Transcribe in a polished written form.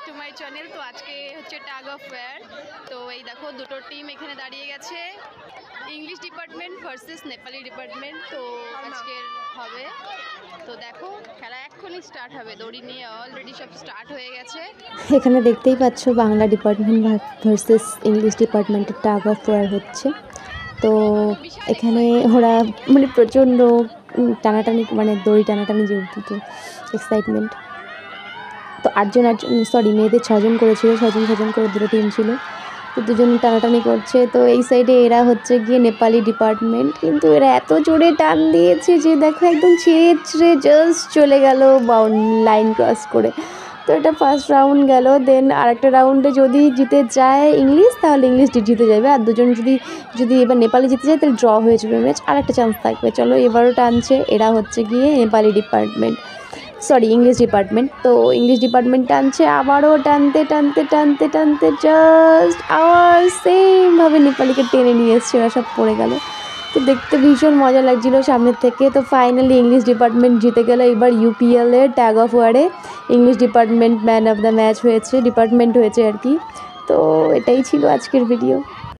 Back to my channel. তো আজকে হচ্ছে টাগ অফ ওয়ার। তো এই দেখো দুটো টিম এখানে দাঁড়িয়ে গেছে, English department versus Nepali department. তো আজকের হবে, তো দেখো খেলা এক্ষুনি স্টার্ট হবে। দড়ি নিয়ে অলরেডি সব স্টার্ট হয়ে গেছে। এখানে দেখতেই পাচ্ছ বাংলা ডিপার্টমেন্ট ভার্সেস ইংলিশ ডিপার্টমেন্টের টাগ অফ ওয়ার হচ্ছে। তো এখানে ওরা মানে প্রচণ্ড টানাটানি, মানে দড়ি টানাটানি যে দুটো এক্সাইটমেন্ট। তো আটজন সরি মেয়েদের 6জন করেছিল, 6জন করে দুটো টিম ছিল, তো দুজন টানাটানি করছে। তো এই সাইডে এরা হচ্ছে গিয়ে নেপালি ডিপার্টমেন্ট, কিন্তু এরা এত জোরে টান দিয়েছে যে দেখো একদম ছিঁড়ে জাস্ট চলে গেল লাইন ক্রস করে। তো এটা ফার্স্ট রাউন্ড গেল। দেন আরেকটা রাউন্ডে যদি জিতে যায় ইংলিশ, তাহলে ইংলিশ জিতে যাবে, আর দুজন যদি এবার নেপালি জিতে যায় তাহলে ড্র হয়ে যাবে ম্যাচ, আর একটা চান্স থাকবে। চলো এবারও টানছে, এরা হচ্ছে গিয়ে Nepali department, sorry English department. তো ইংলিশ ডিপার্টমেন্ট টানছে, আবারও টানতে টানতে টানতে টানতে জাস্ট আবার সেমভাবে নেপালিকে টেনে নিয়ে এসছে, ওরা সব পড়ে গেল। তো দেখতে ভীষণ মজা লাগছিলো সামনের থেকে। তো ফাইনালি ইংলিশ ডিপার্টমেন্ট জিতে গেল। এবার ইউপিএলের ট্যাগ অফ ওয়ারে English department man of the match হয়েছে, ডিপার্টমেন্ট হয়েছে আর কি। তো এটাই ছিল আজকের ভিডিও।